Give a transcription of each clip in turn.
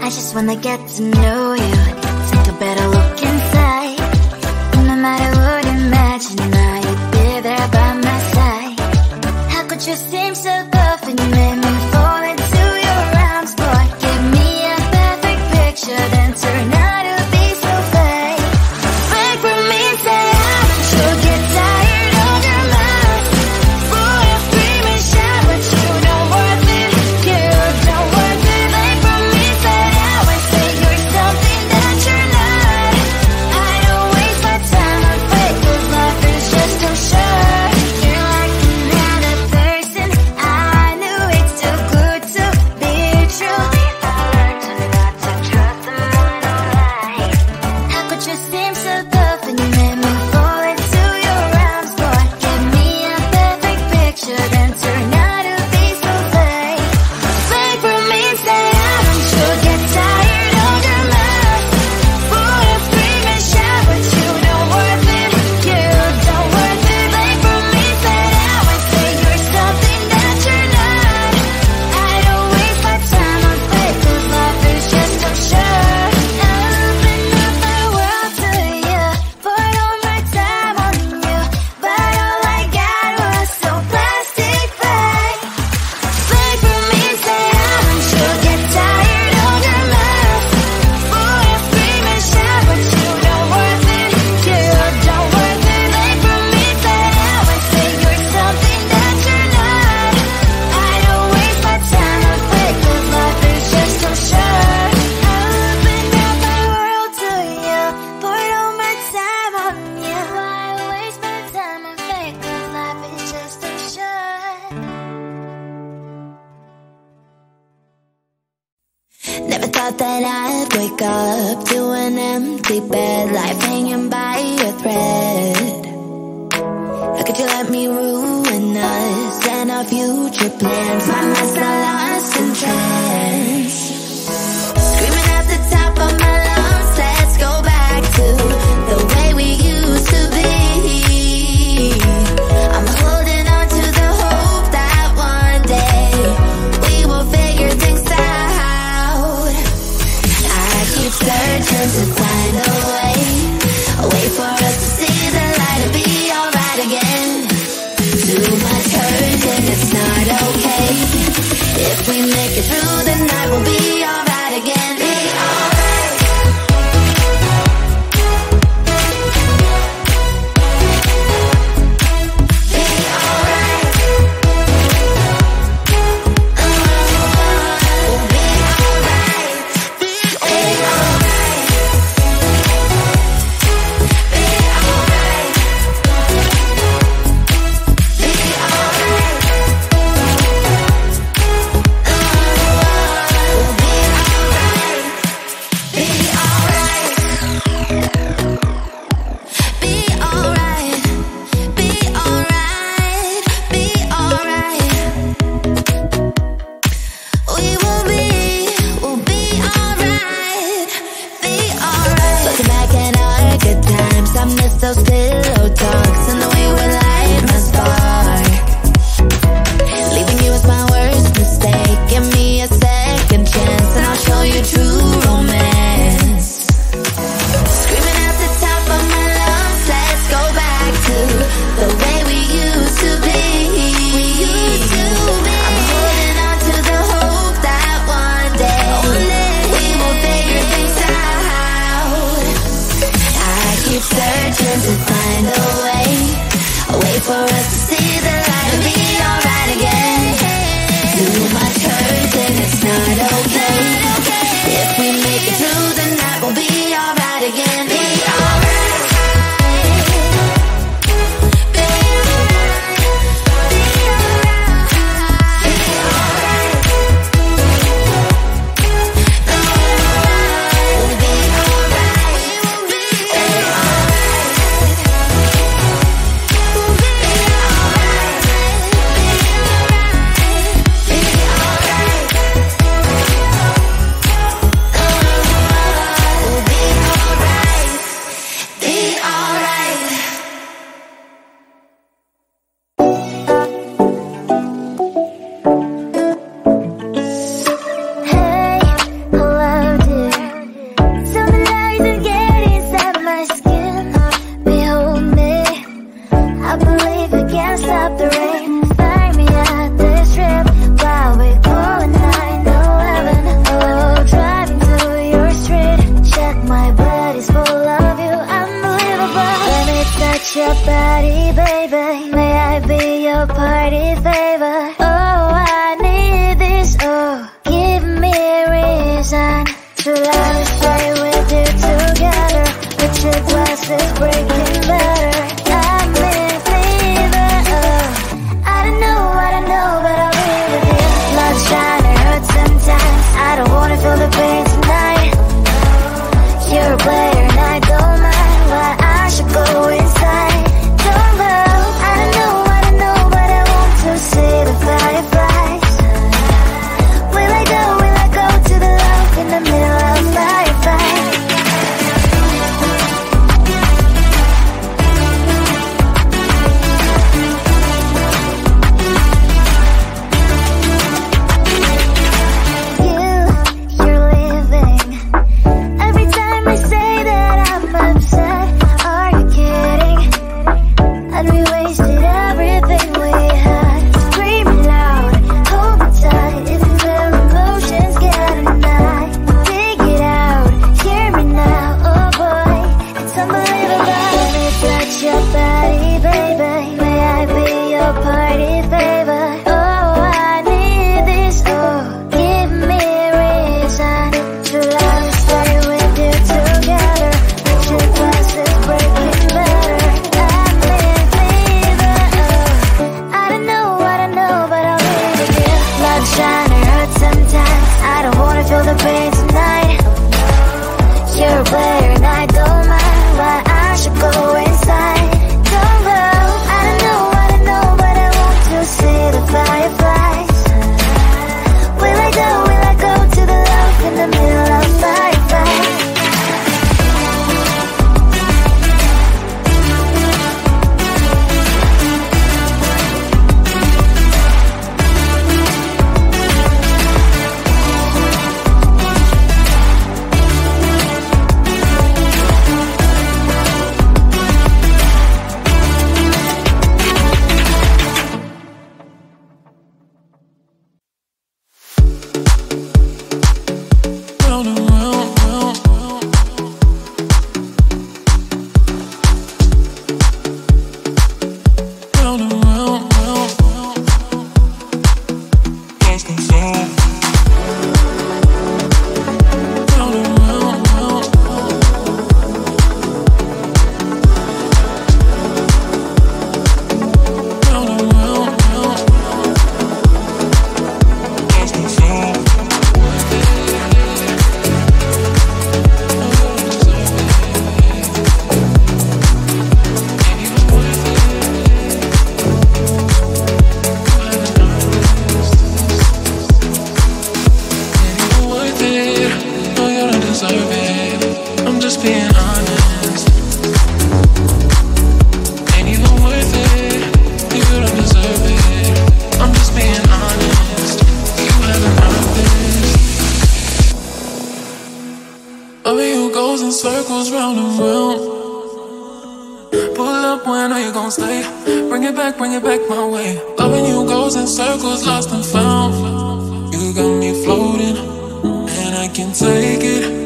I just wanna get to know you. Take a better look inside. No matter what, imagine now you'd be there by my side. How could you seem so tough and you made me fall into your arms? Boy, give me a perfect picture, then turn out to be so fake. Fake for me, say I'm sure get tired of your lies. Full of scream and shout, but you don't worth it. You don't worth it. Fake for me, say I would say you're something that you're not. I don't waste my time on fake, 'cause life is just too short. You're like another person. I knew it's too good to be true. I learned not to trust them when I lie. How could you seem so tough and you made me fall into your arms? Boy, give me a perfect picture, then turn out to be so fake. Fake for me, say I'm sure get tired of your lies. Full of scream and shout, but you don't worth it. You don't worth it. Fake for me, say I would say you're something that you're not. I don't waste my time on fake, 'cause life is just too short. I open up my world to you, poured all my time on you, but all I got was so plastic fake. Fake for me, say I'm sure get tired of your lies. Full of scream and shout, but you don't worth it. You don't worth it. Fake for me, say I would say you're something that you're not. I don't waste my time on fake, 'cause life is just too short. I opened up my world to you, poured all my time on you. Why waste my time on fake, 'cause life is just too short. Never thought that I'd wake up to an empty bed, life hanging by a thread. How could you let me ruin us and our future plans? My mind's not lost in trance. Screaming at the top of my lungs, let's go back to the way we used to be. I'm holding on to the hope that one day we will figure things out. I keep searching to find a way, a way for us to see the light and be alright again. Too much hurt and it's not okay. If we make it through the night, we'll be alright again. Be alright. Be alright. We'll be alright. Be alright. Be alright. Be alright. We'll be alright. Be alright. Be alright. Be alright. Be alright. We'll be alright. Be alright. Looking back at our good times, I miss those pillow talks and the way we light my spark. Leaving you was my worst mistake. Give me a second chance and I'll show you true romance. Screaming at the top of my lungs, let's go back to the way we used to be. We used to be. I'm holding on to the hope that one day we will figure things out. I keep searching to find a way, True love is stay with you together, but your glass is breaking better. I'm in fever. I don't know, but I'll be with you. Love shine, it hurts sometimes. I don't wanna feel the pain tonight. You're a player and I don't mind. Why I should go inside. Don't go. I don't know, but I want to see the fireflies. Will I go to the love in the middle of firefight? You're leaving. Every time I say that I'm upset, are you kidding? And we wasted everything we had. Screaming loud, hold me tight. Isn't there emotions getting high? Dig it out, hear me now, oh boy. It's unbelievable. Let me touch your body, baby. May I be your party favor? Oh, I need this, oh, give me reason. True love is stay with you together, but your glass is breaking better. I'm in fever. I don't know, but I'll be with you. Love shine, it hurts sometimes. I don't wanna feel the pain tonight. You're a player and I don't mind. Why I should go inside. Don't go. I don't know, but I want to see the fireflies. Will I go to the love in the middle of firefight? Round and round, round, round. Round and round, round, round. Can't stay sane. Round and round, round, round. Round and round, round, round. Can't stay sane. I'm just being honest. Ain't even worth it. You don't deserve it. I'm just being honest. You haven't earned this. Loving you goes in circles round and round. Pull up when are you gon' stay? Bring it back my way. Loving you goes in circles, lost and found. You got me floating, and I can take it.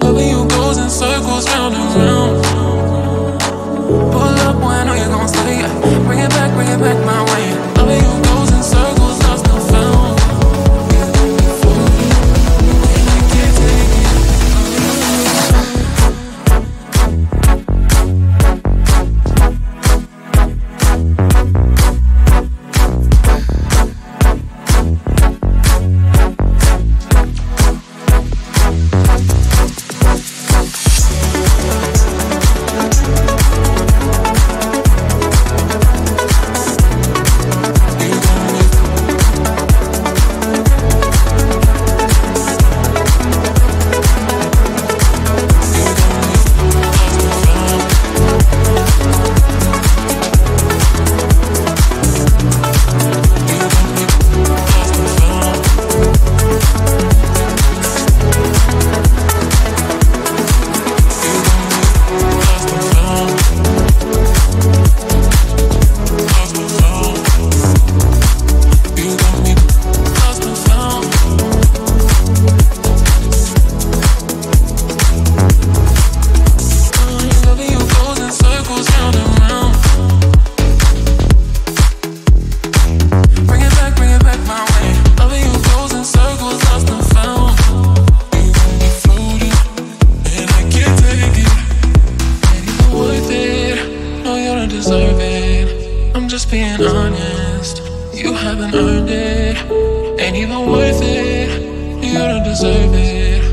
Loving you goes in circles round and round. Pull up when are you gon' stay? Bring it back my way. Loving you goes in circles, lost and found. You got me floating, and I can't take it. deserve it.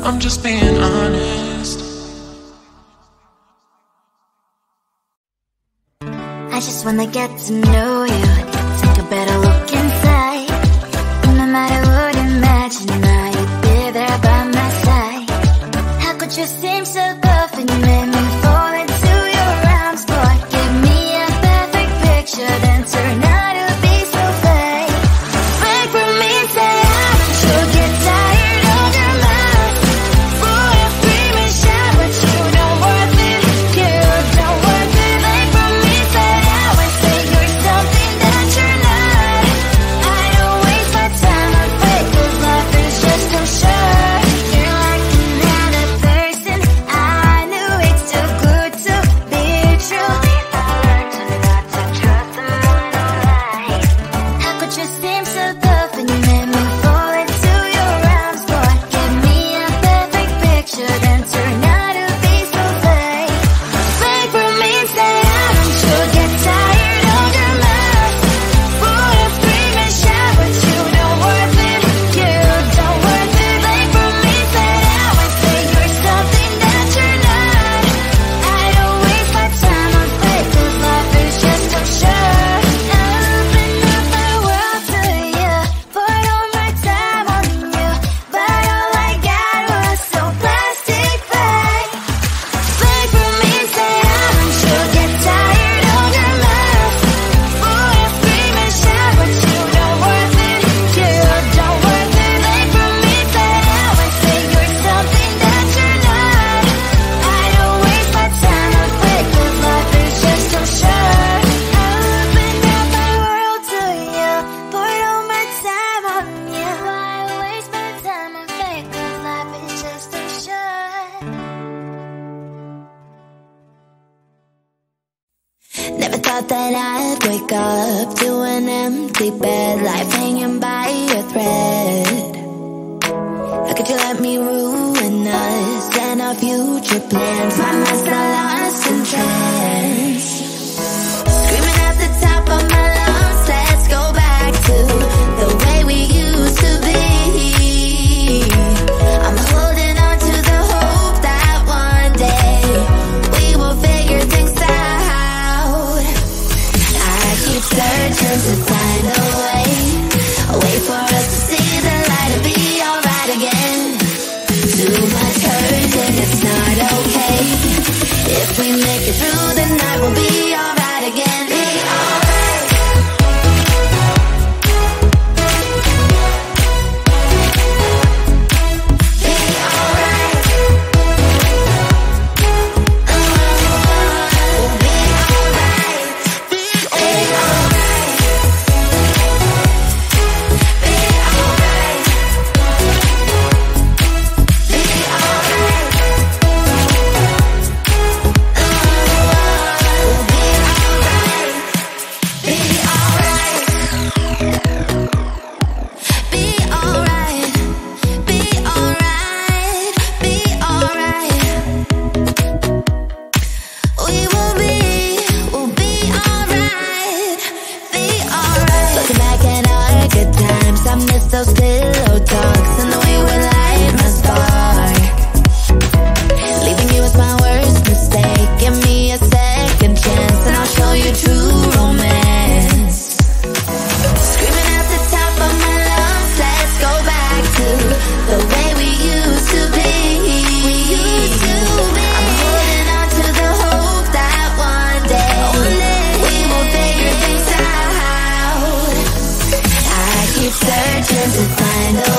I'm just being honest. I just wanna get to know you, take a better look inside. No matter what, imagine now you'd be there by my side. How could you seem so perfect, you made me fall into your arms, boy. Give me a perfect picture, then turn out to be so fake. Break for me, say I should get tired of your love. Full of scream and shout, but you don't worth it, you don't worth it. Break for me, say I would say you're something that you're not. I don't waste my time on fake, 'cause life is just so short. You're like another person, I knew it's too good to be true. I learned to not to trust them when I lie. How could you seem so perfect, you made me fall into your arms, boy. Give me a perfect picture, then turn out to be so fake. Fake for me, say I should get tired of your love. Full of scream and shout, but you don't worth it, you don't worth it. Fake for me, say I would say you're something that you're not. I don't waste my time on fake, 'cause life is just so short. I open up my world to you, put all my time on you, but all I got was so plastic bag. Fake for me, say I should get tired of your love. Full of scream and shout, but you don't worth it, you don't worth it. Fake for me, say I would say you're something that you're not. I don't waste my time on fake, 'cause life is just so short. I open up my world to you, put all my time on you. Why waste my time on fake, 'cause life is just so short. Never thought that I'd wake up to an empty bed, life hanging by a thread. How could you let me ruin us and our future plans? My mind's not lost in trance. Screaming at the top of my lungs, let's go back to the way we used to be. I'm holding on to the hope that one day we will figure things out. I keep searching to find a way for us to see the light and be alright again. Too much hurt and it's not okay. If we make it through the night, we'll be alright again. Be alright. Be alright. We'll be alright. Be alright. Be alright. Be alright. We'll be searching to find a